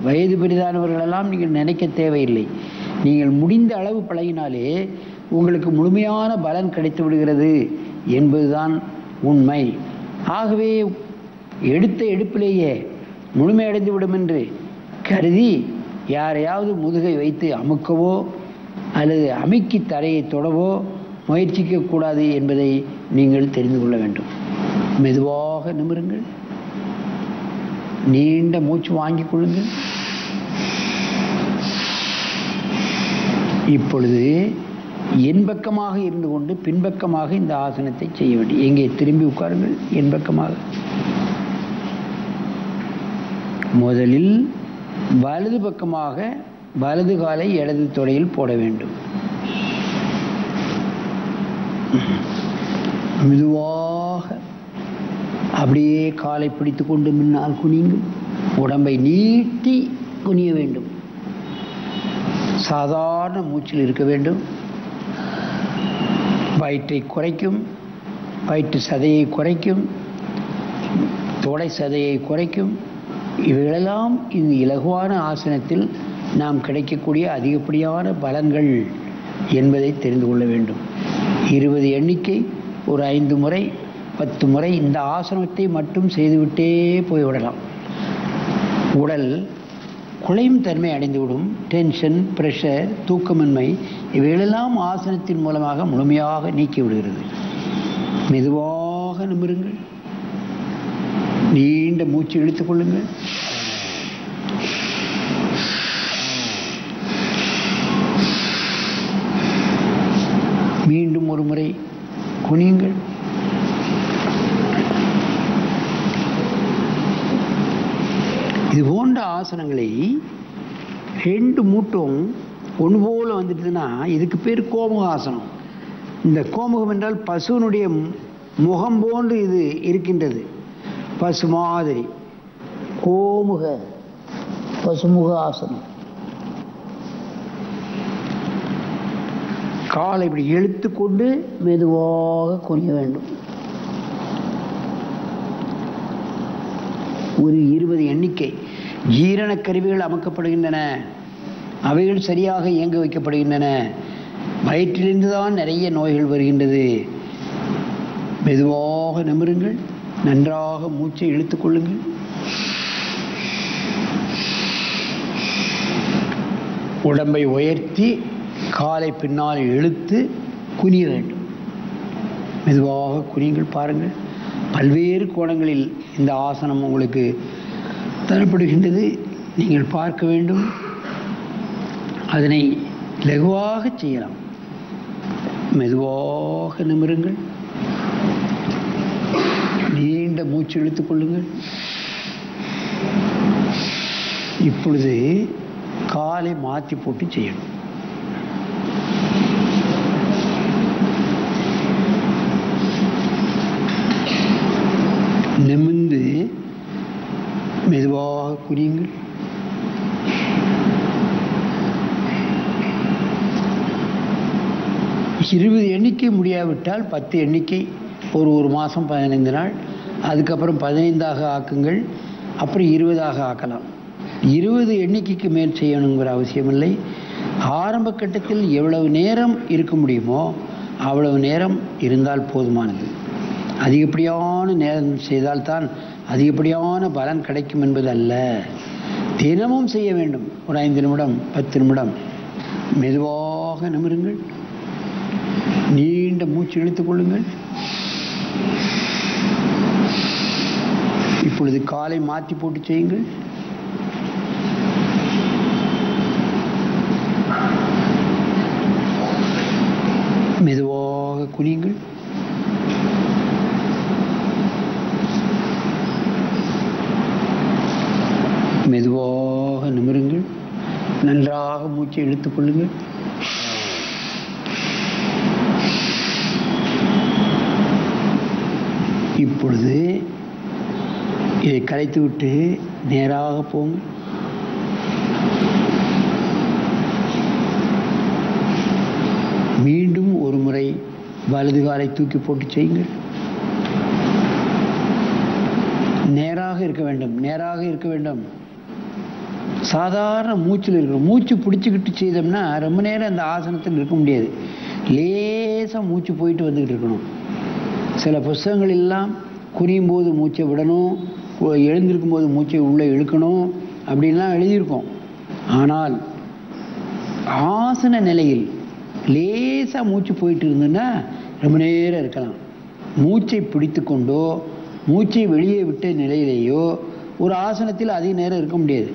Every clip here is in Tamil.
வயது பெரிதானவர்களெல்லாம் நீங்கள் நினைக்க தேவையில்லை. நீங்கள் முடிந்த அளவு பழகினாலே உங்களுக்கு முழுமையான பலன் கிடைத்து விடுகிறது என்பதுதான் உண்மை. ஆகவே எடுத்த எடுப்பிலேயே முழுமையடைந்து விடும் என்று கருதி யாரையாவது முதுகை வைத்து அமுக்கவோ அல்லது அமுக்கி தரையை தொடவோ முயற்சிக்கக்கூடாது என்பதை நீங்கள் தெரிந்து கொள்ள வேண்டும். மெதுவாக நிமிருங்கள், நீண்ட மூச்சு வாங்கிக் கொள்ளுங்கள். இப்பொழுது என் பக்கமாக இருந்து கொண்டு பின்பக்கமாக இந்த ஆசனத்தை செய்ய வேண்டும். எங்கே திரும்பி உட்காருங்கள், என் பக்கமாக. முதலில் வலது பக்கமாக வலது காலை இடது தொடையில் போட வேண்டும். மெதுவாக அப்படியே காலை பிடித்து கொண்டு முன்னால் குனியுங்கள். உடம்பை நீட்டி குனிய வேண்டும். சாதாரண மூச்சில் இருக்க வேண்டும். வயிற்றை குறைக்கும், வயிற்று சதையை குறைக்கும், தொடை சதையை குறைக்கும். இவைகளெல்லாம் இந்த இலகுவான ஆசனத்தில் நாம் கிடைக்கக்கூடிய அதிகப்படியான பலன்கள் என்பதை தெரிந்து கொள்ள வேண்டும். 20 எண்ணிக்கை, ஒரு 5 முறை 10 முறை இந்த ஆசனத்தை மட்டும் செய்துவிட்டே போய்விடலாம். உடல் குலையும் தன்மை அடைந்துவிடும். டென்ஷன், பிரஷர், தூக்கமின்மை இவைகளெல்லாம் ஆசனத்தின் மூலமாக முழுமையாக நீக்கிவிடுகிறது. மெதுவாக நிமிருங்கள், நீண்ட மூச்சு இழுத்துக் கொள்ளுங்கள். மீண்டும் ஒரு முறை குனியுங்கள். இது போன்ற ஆசனங்களை 2 மூட்டும் ஒன்று போல வந்துட்டுதுன்னா இதுக்கு பேர் கோமுக ஆசனம். இந்த கோமுகம் என்றால் பசுனுடைய முகம் போன்று இது இருக்கின்றது. பசு மாதிரி கோமுக பசுமுக ஆசனம். காலை இப்படி இழுத்து கொண்டு மெதுவாக குனிய வேண்டும். ஒரு 20 எண்ணிக்கை. ஜீரண கருவிகள் அமைக்கப்படுகின்றன, அவைகள் சரியாக இயங்க வைக்கப்படுகின்றன. வயிற்றிலிருந்து தான் நிறைய நோய்கள் வருகின்றது. மெதுவாக நிமிருங்கள், நன்றாக மூச்சை இழுத்துக் கொள்ளுங்கள். உடம்பை உயர்த்தி காலை பின்னால் இழுத்து குனிய வேண்டும். மெதுவாக குனியுங்கள். பாருங்கள், பல்வேறு கோணங்களில் இந்த ஆசனம் உங்களுக்கு தரப்படுகின்றது. நீங்கள் பார்க்க வேண்டும். அதனை லகுவாக செய்யலாம். மெதுவாக நிமிருங்கள், நீண்ட மூச்சு இழுத்துக் கொள்ளுங்கள். இப்பொழுது காலை மாற்றி போட்டு செய்யணும். நிமிர்ந்து மெதுவாக குனியுங்கள். இருபது எண்ணிக்கை முடியாவிட்டால் 10 எண்ணிக்கை, ஒரு மாதம் 15 நாள், அதுக்கப்புறம் 15ஆக ஆக்குங்கள், அப்புறம் 20ஆக ஆக்கலாம். 20 எண்ணிக்கைக்கு மேல் செய்யணுங்கிற அவசியமில்லை. ஆரம்ப கட்டத்தில் எவ்வளவு நேரம் இருக்க முடியுமோ அவ்வளவு நேரம் இருந்தால் போதுமானது. அதிகப்படியான நேரம் செய்தால்தான் அதிகப்படியான பலன் கிடைக்கும் என்பது அல்ல. தினமும் செய்ய வேண்டும். ஒரு 5 நிமிடம் 10 நிமிடம். மெதுவாக நிமிருங்கள், நீண்ட மூச்சு இழுத்துக் கொள்ளுங்கள். இப்பொழுது காலை மாற்றி போட்டு செய்யுங்கள். மெதுவாக குனியுங்கள். மெதுவாக நிமிருங்கள், நன்றாக மூச்சை இழுத்துக் கொள்ளுங்கள். இப்பொழுது இதை கலைத்துவிட்டு நேராக போங்க. மீண்டும் ஒரு முறை வலது காலை தூக்கி போட்டு செய்யுங்கள். நேராக இருக்க வேண்டும், நேராக இருக்க வேண்டும். சாதாரண மூச்சில் இருக்கணும். மூச்சு பிடிச்சிக்கிட்டு செய்தோம்னா ரொம்ப நேரம் அந்த ஆசனத்தில் இருக்க முடியாது. லேசாக மூச்சு போயிட்டு வந்துக்கிட்டு இருக்கணும். சில புஸ்தகங்கள் எல்லாம் குறியும் போது மூச்சை விடணும், எழுந்திருக்கும் போது மூச்சை உள்ளே இழுக்கணும் அப்படின்லாம் எழுதியிருக்கோம். ஆனால் ஆசன நிலையில் லேசாக மூச்சு போயிட்டு இருந்ததுன்னா ரொம்ப நேரம் இருக்கலாம். மூச்சை பிடித்து கொண்டோ மூச்சை வெளியே விட்ட நிலையிலேயோ ஒரு ஆசனத்தில் அதிக நேரம் இருக்க முடியாது.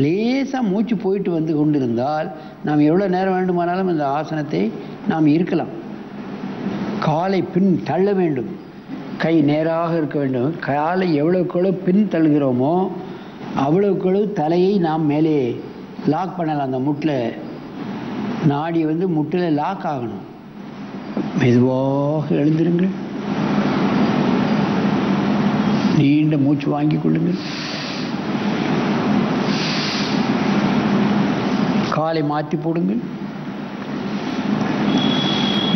லேசாக மூச்சு போயிட்டு வந்து கொண்டிருந்தால் நாம் எவ்வளோ நேரம் வேண்டுமானாலும் அந்த ஆசனத்தை நாம் இருக்கலாம். காலை பின் தள்ள வேண்டும், கை நேராக இருக்க வேண்டும். காலை எவ்வளவுக்கு பின் தள்ளுகிறோமோ அவ்வளவுக்கு தலையை நாம் மேலே லாக் பண்ணலாம். அந்த முட்டில் நாடி வந்து முட்டில் லாக் ஆகணும். மெதுவாக எழுந்திருங்கள், நீண்ட மூச்சு வாங்கி கொள்ளுங்கள். காலை மாற்றி போடுங்கள்.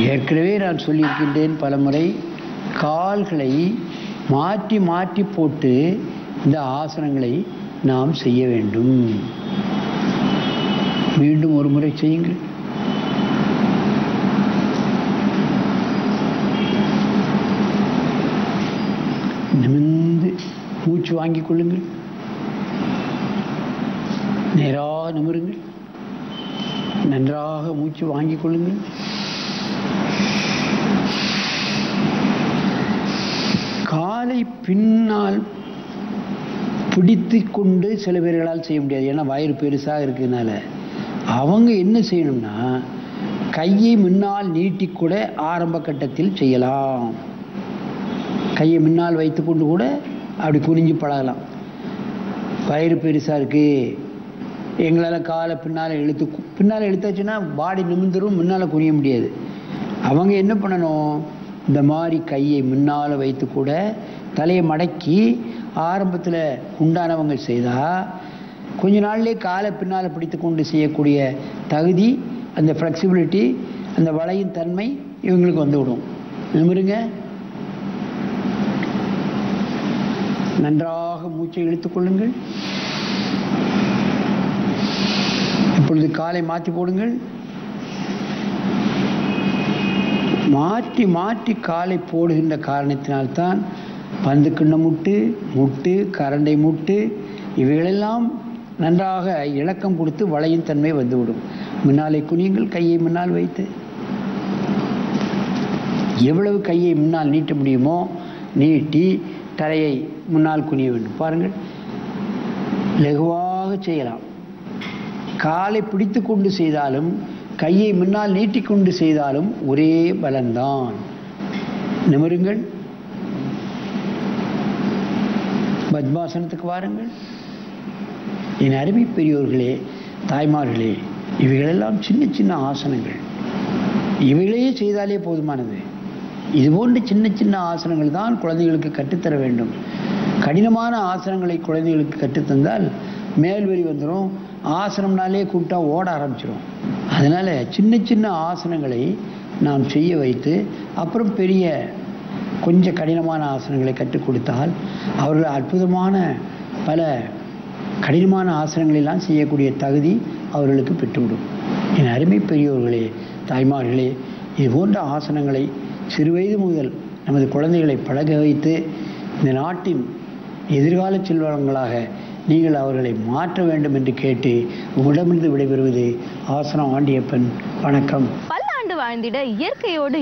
ஏற்கனவே நான் சொல்லியிருக்கின்றேன் பலமுறை, கால்களை மாற்றி மாற்றி போட்டு இந்த ஆசனங்களை நாம் செய்ய வேண்டும். மீண்டும் ஒரு முறை செய்யுங்கள். நிமிர்ந்து மூச்சு வாங்கிக் கொள்ளுங்கள். நேராக நிமிருங்கள். நன்றாக மூச்சு வாங்கிக் கொள்ளுங்கள். காலை பின்னால் பிடித்து கொண்டு சில பேர்களால் செய்ய முடியாது, ஏன்னா வயிறு பெருசாக இருக்கிறதுனால. அவங்க என்ன செய்யணும்னா கையை முன்னால் நீட்டிக்கூட ஆரம்ப கட்டத்தில் செய்யலாம். கையை முன்னால் வைத்து கொண்டு கூட அப்படி குனிஞ்சு பழகலாம். வயிறு பெருசாக இருக்குது, எங்களால் காலை பின்னால் இழுத்தாச்சுன்னா பாடி நிமிந்துரும், முன்னால் குனிய முடியாது. அவங்க என்ன பண்ணணும், இந்த மாதிரி கையை முன்னால் வைத்து கூட தலையை மடக்கி ஆரம்பத்தில் உண்டானவங்க செய்தால் கொஞ்ச நாள்லேயே காலை பின்னால் பிடித்து கொண்டு செய்யக்கூடிய தகுதி, அந்த ஃப்ளெக்சிபிலிட்டி, அந்த வளையும் தன்மை இவங்களுக்கு வந்துவிடும். நிமிருங்க. நன்றாக மூச்சை இழுத்துக் கொள்ளுங்கள். இப்பொழுது காலை மாற்றி போடுங்கள். மாற்றி மாற்றி காலை போடுகின்ற காரணத்தினால்தான் பந்து கிண்ண முட்டு கரண்டை முட்டு இவைகளெல்லாம் நன்றாக இலக்கம் கொடுத்து வளையும் தன்மை வந்துவிடும். முன்னாலே குனியுங்கள். கையை முன்னால் வைத்து எவ்வளவு கையை முன்னால் நீட்ட முடியுமோ நீட்டி தலையை முன்னால் குனிய வேண்டும். பாருங்கள், லகுவாக செய்யலாம். காலை பிடித்து கொண்டு செய்தாலும் கையை முன்னால் நீட்டிக்கொண்டு செய்தாலும் ஒரே பலன்தான். நிமிருங்கள். பத்மாசனத்துக்கு வாருங்கள். என் அருமை பெரியோர்களே, தாய்மார்களே, இவைகளெல்லாம் சின்ன சின்ன ஆசனங்கள். இவைகளையே செய்தாலே போதுமானது. இதுபோன்ற சின்ன சின்ன ஆசனங்கள் தான் குழந்தைகளுக்கு கற்றுத்தர வேண்டும். கடினமான ஆசனங்களை குழந்தைகளுக்கு கற்றுத்தந்தால் மேல்வரி வந்துடும். ஆசனம்னாலே கூப்பிட்டா ஓட ஆரம்பிச்சிடும். அதனால் சின்ன சின்ன ஆசனங்களை நாம் செய்ய வைத்து அப்புறம் பெரிய கொஞ்சம் கடினமான ஆசனங்களை கற்றுக் கொடுத்தால் அவர்கள் அற்புதமான பல கடினமான ஆசனங்களெல்லாம் செய்யக்கூடிய தகுதி அவர்களுக்கு பெற்றுவிடும். என் அருமை பெரியோர்களே, தாய்மார்களே, இது போன்ற ஆசனங்களை சிறுவயது முதல் நமது குழந்தைகளை பழக வைத்து இந்த நாட்டின் எதிர்கால செல்வங்களாக நீங்கள் அவர்களை மாற்ற வேண்டும் என்று கேட்டு உங்களிடமிருந்து விடைபெறுவது ஆசனம் ஆண்டியப்பன். வணக்கம். பல்லாண்டு வாழ்ந்திட இயற்கையோடு